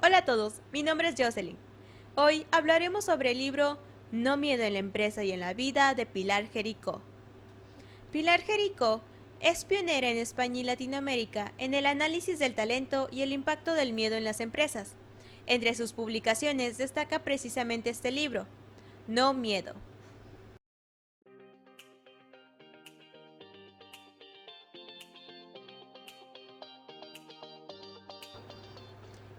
Hola a todos, mi nombre es Jocelyn. Hoy hablaremos sobre el libro No miedo en la empresa y en la vida de Pilar Jericó. Pilar Jericó es pionera en España y Latinoamérica en el análisis del talento y el impacto del miedo en las empresas. Entre sus publicaciones destaca precisamente este libro, No miedo.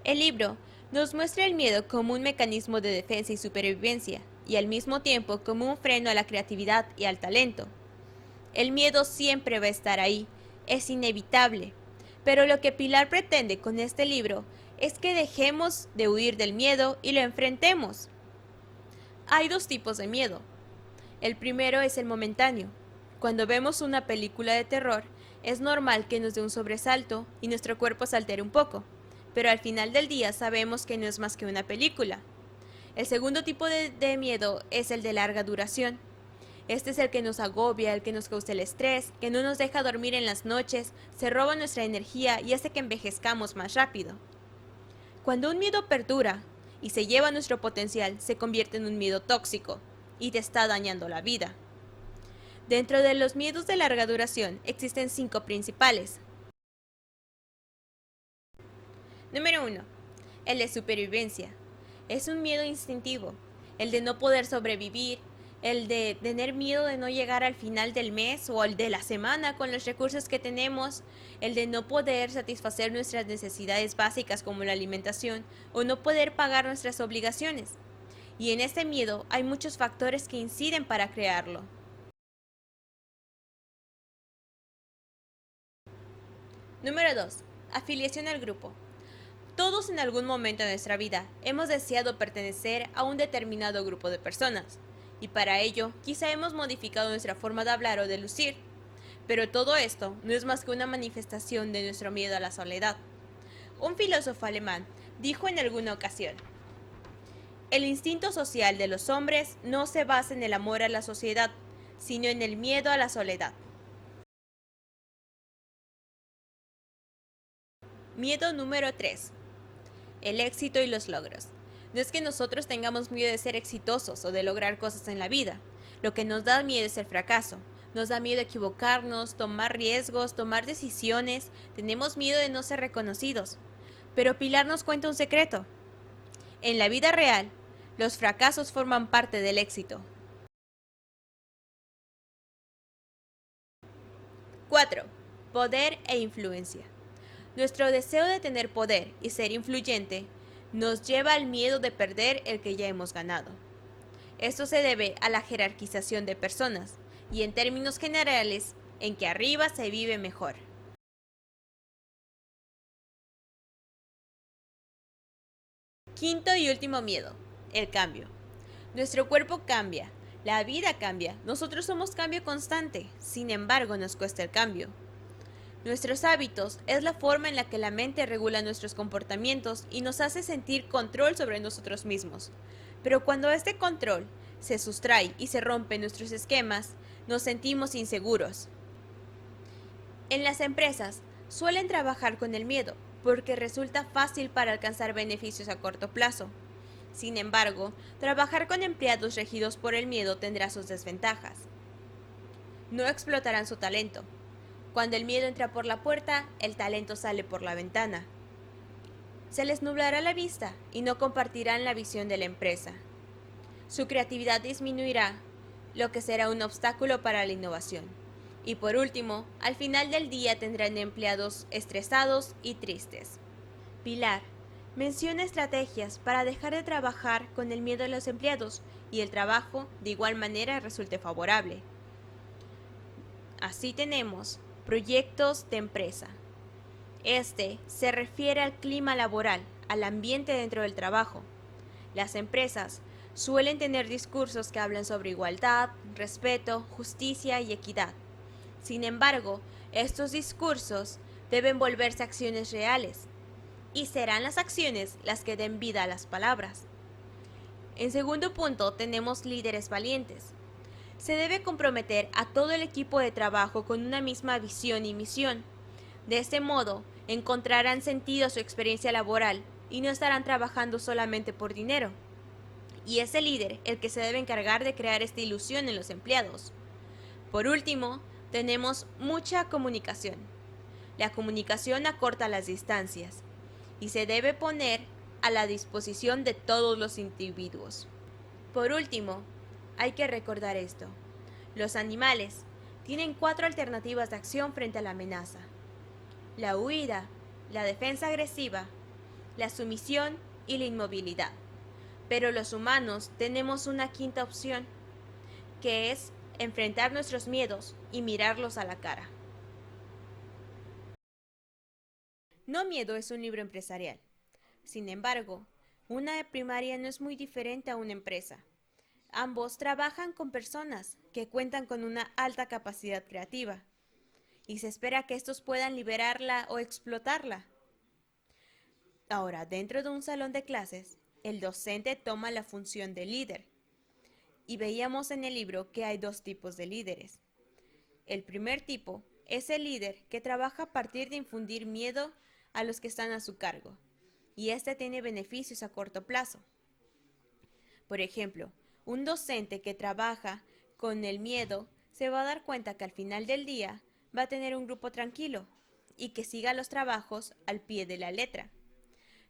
El libro nos muestra el miedo como un mecanismo de defensa y supervivencia, y al mismo tiempo como un freno a la creatividad y al talento. El miedo siempre va a estar ahí, es inevitable. Pero lo que Pilar pretende con este libro es que dejemos de huir del miedo y lo enfrentemos. Hay dos tipos de miedo. El primero es el momentáneo. Cuando vemos una película de terror, es normal que nos dé un sobresalto y nuestro cuerpo se altere un poco, pero al final del día sabemos que no es más que una película. El segundo tipo de miedo es el de larga duración. Este es el que nos agobia, el que nos causa el estrés, que no nos deja dormir en las noches, se roba nuestra energía y hace que envejezcamos más rápido. Cuando un miedo perdura y se lleva nuestro potencial, se convierte en un miedo tóxico y te está dañando la vida. Dentro de los miedos de larga duración existen 5 principales. Número 1. El de supervivencia. Es un miedo instintivo, el de no poder sobrevivir, el de tener miedo de no llegar al final del mes o el de la semana con los recursos que tenemos, el de no poder satisfacer nuestras necesidades básicas como la alimentación o no poder pagar nuestras obligaciones. Y en este miedo hay muchos factores que inciden para crearlo. Número 2. Afiliación al grupo. Todos en algún momento de nuestra vida hemos deseado pertenecer a un determinado grupo de personas, y para ello quizá hemos modificado nuestra forma de hablar o de lucir. Pero todo esto no es más que una manifestación de nuestro miedo a la soledad. Un filósofo alemán dijo en alguna ocasión, el instinto social de los hombres no se basa en el amor a la sociedad, sino en el miedo a la soledad. Miedo número 3. El éxito y los logros. No es que nosotros tengamos miedo de ser exitosos o de lograr cosas en la vida. Lo que nos da miedo es el fracaso. Nos da miedo equivocarnos, tomar riesgos, tomar decisiones. Tenemos miedo de no ser reconocidos. Pero Pilar nos cuenta un secreto. En la vida real, los fracasos forman parte del éxito. 4. Poder e influencia. Nuestro deseo de tener poder y ser influyente nos lleva al miedo de perder el que ya hemos ganado. Esto se debe a la jerarquización de personas y en términos generales, en que arriba se vive mejor. Quinto y último miedo, el cambio. Nuestro cuerpo cambia, la vida cambia, nosotros somos cambio constante, sin embargo nos cuesta el cambio. Nuestros hábitos es la forma en la que la mente regula nuestros comportamientos y nos hace sentir control sobre nosotros mismos. Pero cuando este control se sustrae y se rompen nuestros esquemas, nos sentimos inseguros. En las empresas suelen trabajar con el miedo porque resulta fácil para alcanzar beneficios a corto plazo. Sin embargo, trabajar con empleados regidos por el miedo tendrá sus desventajas. No explotarán su talento. Cuando el miedo entra por la puerta, el talento sale por la ventana. Se les nublará la vista y no compartirán la visión de la empresa. Su creatividad disminuirá, lo que será un obstáculo para la innovación. Y por último, al final del día tendrán empleados estresados y tristes. Pilar menciona estrategias para dejar de trabajar con el miedo de los empleados y el trabajo de igual manera resulte favorable. Así tenemos proyectos de empresa. Este se refiere al clima laboral, al ambiente dentro del trabajo. Las empresas suelen tener discursos que hablan sobre igualdad, respeto, justicia y equidad. Sin embargo, estos discursos deben volverse acciones reales, y serán las acciones las que den vida a las palabras. En segundo punto, tenemos líderes valientes. Se debe comprometer a todo el equipo de trabajo con una misma visión y misión. De este modo, encontrarán sentido a su experiencia laboral y no estarán trabajando solamente por dinero. Y es el líder el que se debe encargar de crear esta ilusión en los empleados. Por último, tenemos mucha comunicación. La comunicación acorta las distancias y se debe poner a la disposición de todos los individuos. Por último, hay que recordar esto. Los animales tienen 4 alternativas de acción frente a la amenaza: la huida, la defensa agresiva, la sumisión y la inmovilidad. Pero los humanos tenemos una quinta opción, que es enfrentar nuestros miedos y mirarlos a la cara. No Miedo es un libro empresarial. Sin embargo, una primaria no es muy diferente a una empresa. Ambos trabajan con personas que cuentan con una alta capacidad creativa y se espera que estos puedan liberarla o explotarla. Ahora, dentro de un salón de clases, el docente toma la función de líder. Y veíamos en el libro que hay 2 tipos de líderes. El primer tipo es el líder que trabaja a partir de infundir miedo a los que están a su cargo, y este tiene beneficios a corto plazo. Por ejemplo, un docente que trabaja con el miedo se va a dar cuenta que al final del día va a tener un grupo tranquilo y que siga los trabajos al pie de la letra.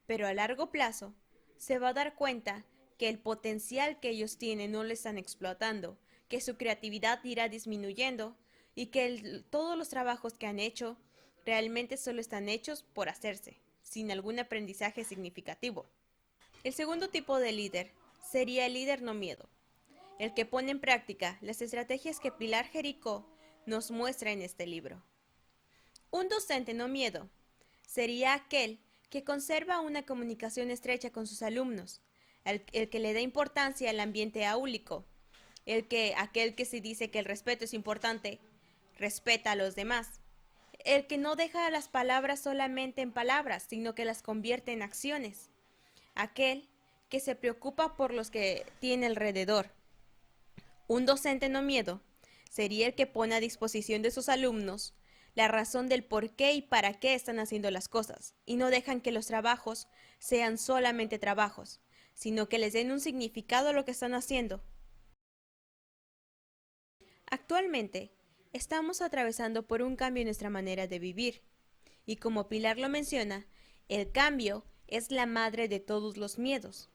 Pero a largo plazo se va a dar cuenta que el potencial que ellos tienen no lo están explotando, que su creatividad irá disminuyendo y que todos los trabajos que han hecho realmente solo están hechos por hacerse, sin algún aprendizaje significativo. El segundo tipo de líder sería el líder no miedo, el que pone en práctica las estrategias que Pilar Jericó nos muestra en este libro. Un docente no miedo sería aquel que conserva una comunicación estrecha con sus alumnos, el que le da importancia al ambiente áulico, aquel que se dice que el respeto es importante, respeta a los demás, el que no deja las palabras solamente en palabras, sino que las convierte en acciones, aquel que se preocupa por los que tiene alrededor. Un docente no miedo sería el que pone a disposición de sus alumnos la razón del por qué y para qué están haciendo las cosas, y no dejan que los trabajos sean solamente trabajos, sino que les den un significado a lo que están haciendo. Actualmente, estamos atravesando por un cambio en nuestra manera de vivir, y como Pilar lo menciona, el cambio es la madre de todos los miedos.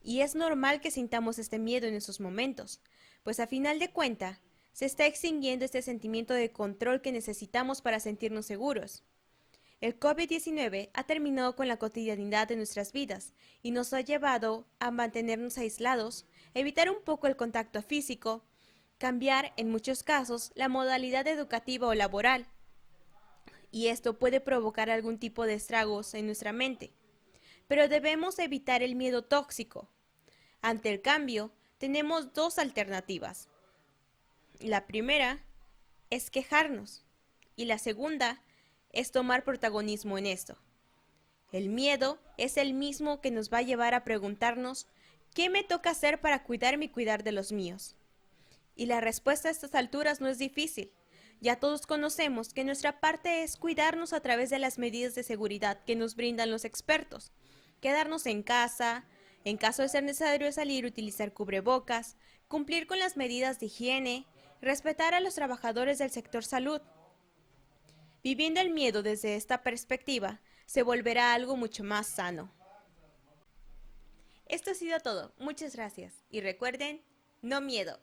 Y es normal que sintamos este miedo en esos momentos, pues a final de cuentas, se está extinguiendo este sentimiento de control que necesitamos para sentirnos seguros. El COVID-19 ha terminado con la cotidianidad de nuestras vidas y nos ha llevado a mantenernos aislados, evitar un poco el contacto físico, cambiar, en muchos casos, la modalidad educativa o laboral. Y esto puede provocar algún tipo de estragos en nuestra mente. Pero debemos evitar el miedo tóxico. Ante el cambio, tenemos 2 alternativas. La primera es quejarnos y la segunda es tomar protagonismo en esto. El miedo es el mismo que nos va a llevar a preguntarnos ¿qué me toca hacer para cuidarme y cuidar de los míos? Y la respuesta a estas alturas no es difícil. Ya todos conocemos que nuestra parte es cuidarnos a través de las medidas de seguridad que nos brindan los expertos. Quedarnos en casa, en caso de ser necesario salir, utilizar cubrebocas, cumplir con las medidas de higiene, respetar a los trabajadores del sector salud. Viviendo el miedo desde esta perspectiva, se volverá algo mucho más sano. Esto ha sido todo. Muchas gracias. Y recuerden, no miedo.